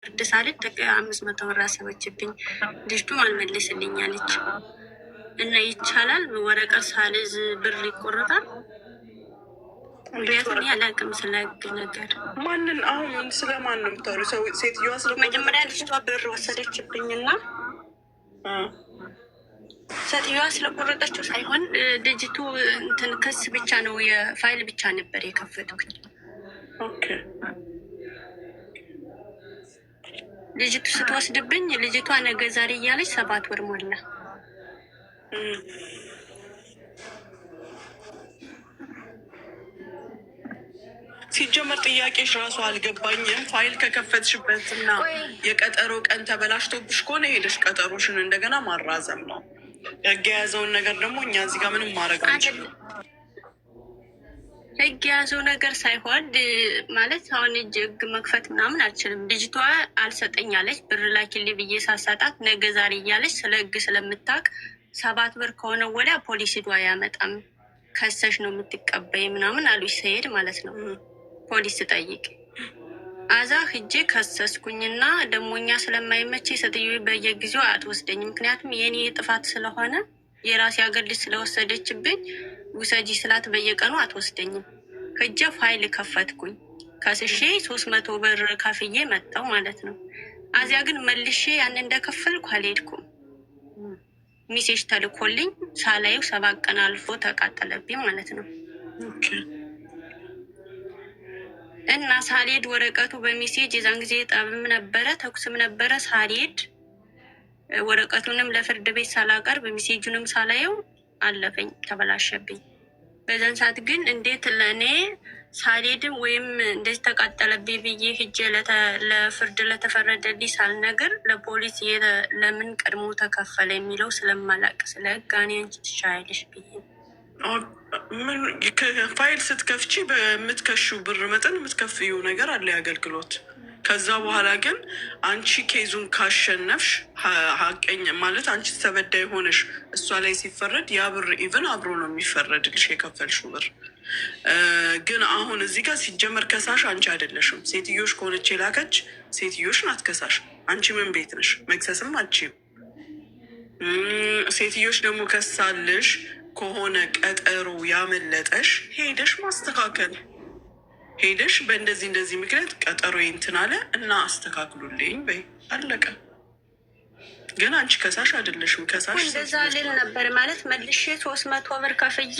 ፍርድ ሳልት 500 ብር አሰበችብኝ። ልጅቱም አልመልስልኝ አለች እና ይቻላል ወረቀት ሳልዝ ብር ይቆረጣል? ምክንያቱም ያላቅም ስለ ህግ ነገር ማንን አሁን ስለማን ነው የምታወሪው? ሰው ሴትዮዋ መጀመሪያ ልጅቷ ብር ወሰደችብኝና ሴትዮዋ ስለቆረጠችው ሳይሆን ልጅቱ እንትን ክስ ብቻ ነው የፋይል ብቻ ነበር የከፈትኩኝ። ልጅቱ ስትወስድብኝ ልጅቷ ነገ ዛሬ እያለች 7 ወር ሞላ። ሲጀመር ጥያቄሽ ራሱ አልገባኝም። ፋይል ከከፈትሽበትና የቀጠሮ ቀን ተበላሽቶብሽ ከሆነ ሄደሽ ቀጠሮሽን እንደገና ማራዘም ነው። ህግ የያዘውን ነገር ደግሞ እኛ እዚህ ጋር ምንም ማድረግ አንችልም። ህግ የያዘው ነገር ሳይሆን ማለት አሁን ህግ መክፈት ምናምን አልችልም። ልጅቷ አልሰጠኛለች ብር ላኪልኝ ብዬ ሳሳጣት ነገ ዛሬ እያለች ስለ ህግ ስለምታውቅ 7 ብር ከሆነ ወዲያ ፖሊስ ሂዶ አያመጣም ከሰሽ ነው የምትቀበይ ምናምን አሉ። ሲሄድ ማለት ነው ፖሊስ ጠይቅ አዛ ሂጄ ከሰስኩኝና ደሞኛ ስለማይመች ሴትዮ በየጊዜው አትወስደኝም። ምክንያቱም የኔ ጥፋት ስለሆነ የራሴ አገር ልጅ ስለወሰደችብኝ ውሰጂ ስላት በየቀኑ አትወስደኝም። ሂጄ ፋይል ከፈትኩኝ ከስሼ 300 ብር ከፍዬ መጣው ማለት ነው። አዚያ ግን መልሼ ያን እንደከፈልኩ አልሄድኩም። ሚሴጅ ተልኮልኝ ሳላዩ 7 ቀን አልፎ ተቃጠለብኝ ማለት ነው። እና ሳልሄድ ወረቀቱ በሚሴጅ የዛን ጊዜ ጠብም ነበረ ተኩስም ነበረ። ሳልሄድ ወረቀቱንም ለፍርድ ቤት ሳላቀርብ ሚሴጁንም ሳላየው አለፈኝ፣ ተበላሸብኝ። በዛን ሰዓት ግን እንዴት ለእኔ ሳልሄድም ወይም እንደዚህ ተቃጠለብኝ ብዬ ሂጄ ለፍርድ ለተፈረደልኝ ሳልነግር ለፖሊስ ለምን ቀድሞ ተከፈለ የሚለው ስለማላቅ ስለ ህግ እኔ አንቺ ትሻያለሽ ብዬ ምን ፋይል ስትከፍቺ በምትከሺው ብር መጠን የምትከፍዪው ነገር አለ የአገልግሎት። ከዛ በኋላ ግን አንቺ ኬዙን ካሸነፍሽ ሀቀኝ ማለት አንቺ ተበዳይ ሆነሽ እሷ ላይ ሲፈረድ ያ ብር ኢቨን አብሮ ነው የሚፈረድልሽ የከፈልሽው ብር። ግን አሁን እዚህ ጋር ሲጀመር ከሳሽ አንቺ አይደለሽም። ሴትዮሽ ከሆነች የላከች ሴትዮሽ ናት ከሳሽ። አንቺ ምን ቤት ነሽ? መክሰስም አችም ሴትዮሽ ደግሞ ከሳልሽ ከሆነ ቀጠሮ ያመለጠሽ ሄደሽ ማስተካከል ሄደሽ በእንደዚህ እንደዚህ ምክንያት ቀጠሮ እንትን አለ እና አስተካክሉልኝ በይ አለቀ። ግን አንቺ ከሳሽ አይደለሽም። ከሳሽ እንደዛ ልል ነበር ማለት መልሼ 300 ብር ከፍዬ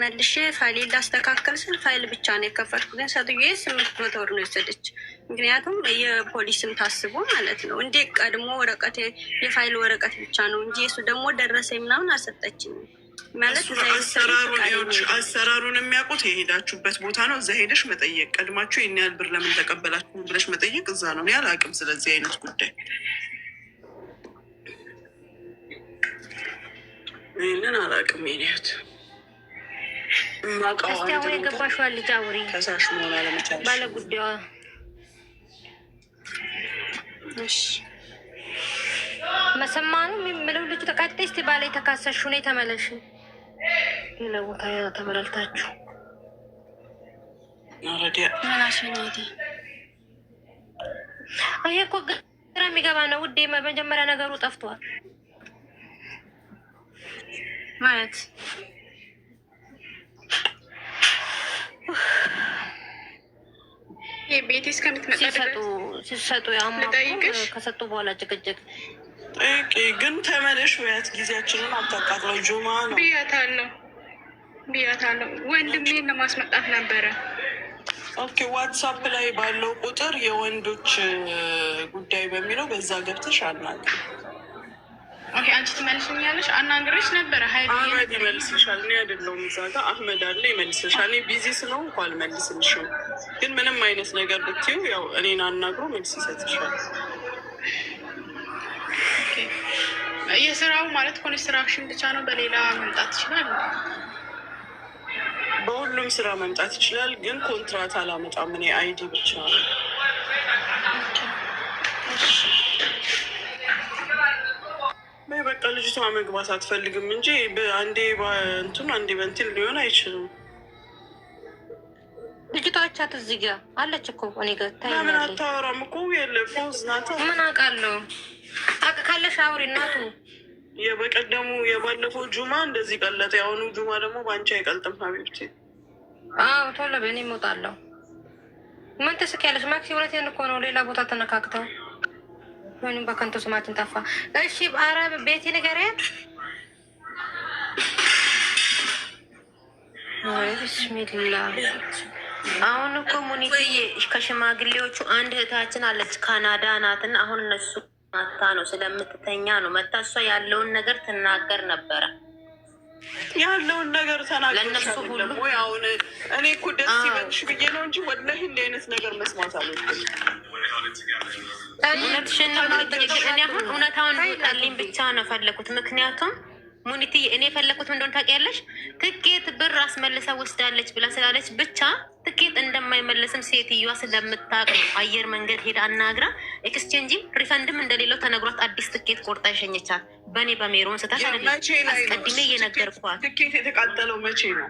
መልሼ ፋይል ላስተካከል ስል ፋይል ብቻ ነው የከፈትኩ። ግን ሴትዮዬ 800 ብር ነው የወሰደች። ምክንያቱም የፖሊስም ታስቦ ማለት ነው እንዴ ቀድሞ ወረቀት የፋይል ወረቀት ብቻ ነው እንጂ እሱ ደግሞ ደረሰኝ ምናምን አልሰጠችኝም። አሰራሩን የሚያውቁት የሄዳችሁበት ቦታ ነው። እዛ ሄደሽ መጠየቅ ቀድማችሁ ይህን ያህል ብር ለምን ተቀበላችሁ ብለሽ መጠየቅ እዛ ነው። ያህል አቅም ስለዚህ አይነት ጉዳይ ይህንን አላቅም። ኔት ማቃሁን የገባሽዋ ልጅ አውሪ ከሳሽ መሆን አለመቻል ባለ ጉዳዩ መሰማኑ የሚምለው ልጁ ተቃጠይ እስቲ ባላይ ተካሰሽ ሁኔ ተመለሽ ለቦታ ተመላልታችሁ ረዲያ ምናሽኝቴ ይሄ እኮ ግራ የሚገባ ነው ውዴ። መጀመሪያ ነገሩ ጠፍቷል ማለት ቤቴ እስከምትመጣ ሲሰጡ ያማ ከሰጡ በኋላ ጭቅጭቅ ግን ተመለሽ ወያት ጊዜያችንን አታቃጥለው። ጁማ ነው ብያታለሁ። ወንድሜን ለማስመጣት ነበረ። ኦኬ ዋትሳፕ ላይ ባለው ቁጥር የወንዶች ጉዳይ በሚለው በዛ ገብተሽ አናግሪ። ኦኬ አንቺ ትመልሽኛለሽ? አናግረሽ ነበረ። አህመድ ይመልስልሻል። እኔ አይደለሁም እዛ ጋር አህመድ አለ ይመልስልሻል። እኔ ቢዚ ስለሆንኩ አልመልስልሽም። ግን ምንም አይነት ነገር ብትይው ያው እኔን አናግሮ መልስ ይሰጥሻል። የስራው ማለት ኮንስትራክሽን ብቻ ነው? በሌላ መምጣት ይችላል? በሁሉም ስራ መምጣት ይችላል። ግን ኮንትራት አላመጣም እኔ አይዲ ብቻ ነው። በቃ ልጅቷ መግባት አትፈልግም እንጂ አንዴ በእንትን አንዴ በእንትን ሊሆን አይችልም። ልጅቷ ጥራቻት እዚህ ጋር አለች እኮ እኔ ጋር ታይኛለች። ለምን አታወራም እኮ የለፎዝ ናት። ምን አውቃለሁ ካለሽ አውሪ እናቱ። የበቀደሙ የባለፈው ጁማ እንደዚህ ቀለጠ። የአሁኑ ጁማ ደግሞ በአንቺ አይቀልጥም ሀቢብቲ። አዎ ቶሎ በእኔ እሞጣለሁ። ምን ትስቂያለሽ? ማክሲ እውነቴን እኮ ነው። ሌላ ቦታ ተነካክተው ወይም በከንቱ ስማችን ጠፋ። እሺ ኧረ ቤቲ ንገሪያት። ቢስሚላ አሁን እኮ ሙኒትዬ ከሽማግሌዎቹ አንድ እህታችን አለች ካናዳ ናትና አሁን እነሱ ማታ ነው ስለምትተኛ ነው መታ እሷ ያለውን ነገር ትናገር ነበረ። ያለውን ነገር ተናገር ለእነሱ ሁሉ ወይ አሁን እኔ እኮ ደስ ይበልሽ ብዬ ነው እንጂ ወላሂ እንዲህ አይነት ነገር መስማት አልወድም። እውነትሽን ነው። እኔ አሁን እውነታውን ልኝ ብቻ ነው ፈለኩት። ምክንያቱም ሙኒትዬ እኔ የፈለኩት እንደሆነ ታውቂያለሽ፣ ትኬት ብር አስመልሳ ወስዳለች ብላ ስላለች ብቻ ትኬት እንደማይመለስም ሴትዮዋ ስለምታውቅ አየር መንገድ ሄዳ አናግራ ኤክስቼንጅም ሪፈንድም እንደሌለው ተነግሯት አዲስ ትኬት ቆርጣ ይሸኘቻል። በእኔ በሜሮን ስታሽ አስቀድሜ እየነገርኳት። ትኬት የተቃጠለው መቼ ነው?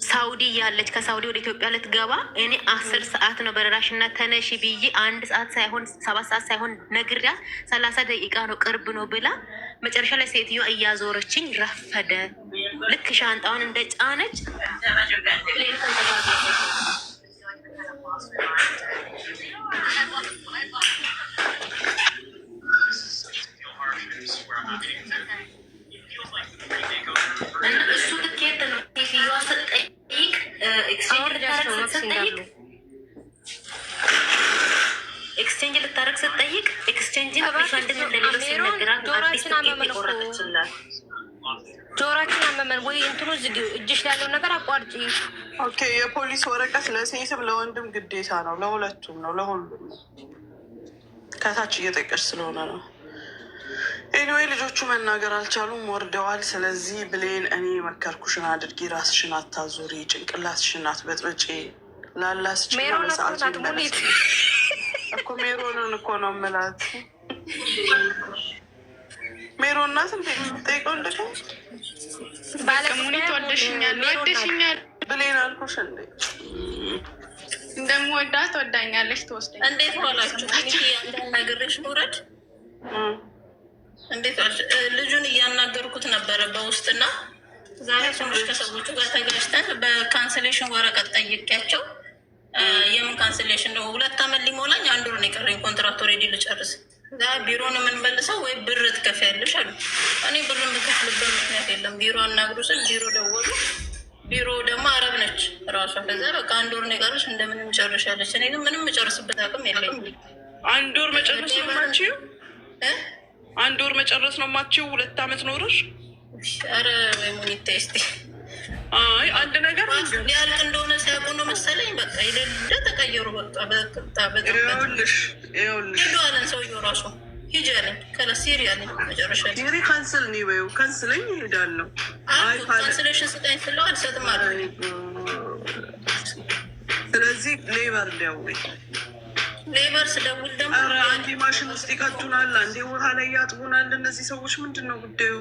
ሳውዲ እያለች ከሳውዲ ወደ ኢትዮጵያ ልትገባ እኔ 10 ሰዓት ነው በረራሽና ተነሺ ብዬ 1 ሰዓት ሳይሆን 7 ሰዓት ሳይሆን ነግሪያት 30 ደቂቃ ነው ቅርብ ነው ብላ መጨረሻ ላይ ሴትዮዋ እያዞረችኝ ረፈደ። ልክ ሻንጣውን እንደ ጫነች እሱ ትኬት ነው ሴትዮዋ ስጠይቅ ኤክስቼንጅ ልታረግ ስትጠይቅ ኤክስቼንጅን ሪፈንድም እንደሌለው ሲነገራት አዲስ ትኬት የቆረጠችላት። ጆሮአችን አመመን ወይ እንትኑ እጅሽ ላይ ያለውን ነገር አቋርጪ። ኦኬ የፖሊስ ወረቀት ለሴትም ለወንድም ግዴታ ነው፣ ለሁለቱም ነው፣ ለሁሉም ነው። ከታች እየጠቀሽ ስለሆነ ነው። ኤኒዌይ ልጆቹ መናገር አልቻሉም፣ ወርደዋል። ስለዚህ ብሌን እኔ መከርኩሽን አድርጊ፣ ራስሽን አታዙሪ፣ ጭንቅላትሽን አትበጥበጪ። ላላስች በሰዓቱ እኮ ሜሮንን እኮ ነው የምላት። ሜሮን ናት እንዴ የምትጠይቀው? ሙኒት ወደሽኛል ብሌን አልኩሽ እንዴ እንደምወዳት ትወዳኛለች፣ ትወስደኝ። እንዴት ዋላችሁ? እንዳናገርሽ ውረድ። እንዴት ልጁን እያናገርኩት ነበረ በውስጥና ዛሬ ትንሽ ከሰዎቹ ጋር ተጋጭተን በካንስሌሽን ወረቀት ጠይቄያቸው የምን ካንስሌሽን ነው? 2 ዓመት ሊሞላኝ 1 ወር ነው የቀረኝ ኮንትራክት ኦልሬዲ ልጨርስ። ቢሮ ነው የምንመልሰው ወይ ብር ትከፍያለሽ አሉ። እኔ ብር የምከፍልበት ምክንያት የለም። ቢሮ አናግሩ ስል ቢሮ ደወሉ። ቢሮ ደግሞ አረብ ነች ራሷ። ከዛ በቃ 1 ወር ነው የቀረሽ እንደምንም ጨርሻለች። እኔ ግን ምንም የጨርስበት አቅም የለኝም። 1 ወር መጨረስ ነው የማትችይው? 1 ወር መጨረስ ነው የማትችይው? 2 ዓመት ኖረሽ? ኧረ ወይ ሙኒት እስኪ አይ አንድ ነገር ሊያልቅ እንደሆነ ሲያውቁ ነው መሰለኝ። በቃ የሌለ ተቀየሩ። በቃ ይኸውልሽ ሄዱ አለን ሰውዬው ራሱ ሂጂ አለኝ። ከለሲሪ አለኝ መጨረሻ ሲሪ ካንስል ነው ወይ ካንስለኝ እሄዳለሁ። ካንስሌሽን ስጠኝ ስለው አልሰጥም አለ። ስለዚህ ሌበር ደውይ። ሌበር ስደውል ደግሞ አንዴ ማሽን ውስጥ ይቀጡናል፣ አንዴ ውሃ ላይ ያጥቡናል። እነዚህ ሰዎች ምንድን ነው ጉዳዩ?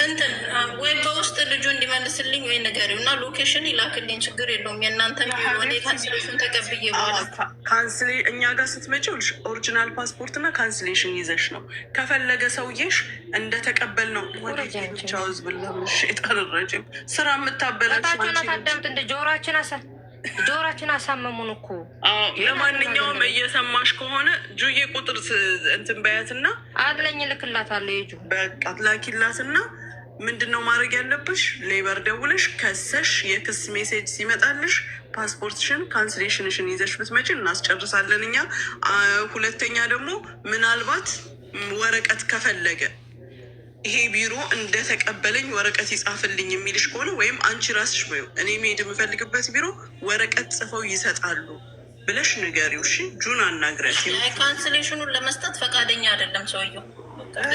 እንትን ወይ በውስጥ ልጁ እንዲመልስልኝ ወይ ነገሪው እና ሎኬሽን ይላክልኝ፣ ችግር የለውም። የእናንተ ሆኔ ካንስሌሽን ተቀብዬ ካንስሌ እኛ ጋር ስትመጪው ኦሪጂናል ፓስፖርት እና ካንስሌሽን ይዘሽ ነው። ከፈለገ ሰውዬሽ እንደተቀበል ነው ወደቻው ዝብላሽ የጠረረጭም ስራ የምታበላቸው አዳምጥ። እንደ ጆሮአችን አሳመሙን እኮ። ለማንኛውም እየሰማሽ ከሆነ ጁዬ ቁጥር እንትን በያትና አለኝ ልክላታለሁ። የጁ በቃ ላኪላትና ምንድነው ማድረግ ያለብሽ? ሌበር ደውለሽ ከሰሽ የክስ ሜሴጅ ሲመጣልሽ ፓስፖርትሽን ካንስሌሽንሽን ይዘሽ ብትመጪ እናስጨርሳለን እኛ። ሁለተኛ ደግሞ ምናልባት ወረቀት ከፈለገ ይሄ ቢሮ እንደተቀበለኝ ወረቀት ይጻፍልኝ የሚልሽ ከሆነ ወይም አንቺ ራስሽ ወይ እኔ መሄድ የምፈልግበት ቢሮ ወረቀት ጽፈው ይሰጣሉ ብለሽ ንገሪው። እሺ ጁን አናግረት። ካንስሌሽኑን ለመስጠት ፈቃደኛ አይደለም ሰውየው።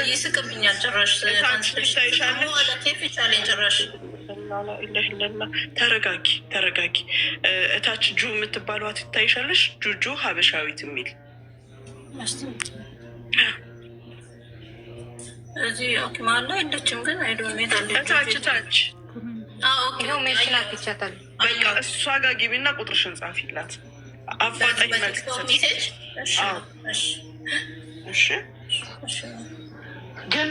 ይስቅብኛል ጭራሽ። ኬፍ ይቻለኝ ጭራሽ። ተረጋጊ። እታች ጁ የምትባሏት ትታይሻለሽ። ጁጁ ሀበሻዊት የሚል እዚህ ማለ የለችም ግን አይዶ ሜት አለ። ታች ይኸው ሜሽን አግኝቻታለሁ። በቃ እሷ ጋር ግቢና ቁጥርሽን ጻፊላት። አፋጣኝ መልስ ሜሴጅ። እሺ ግን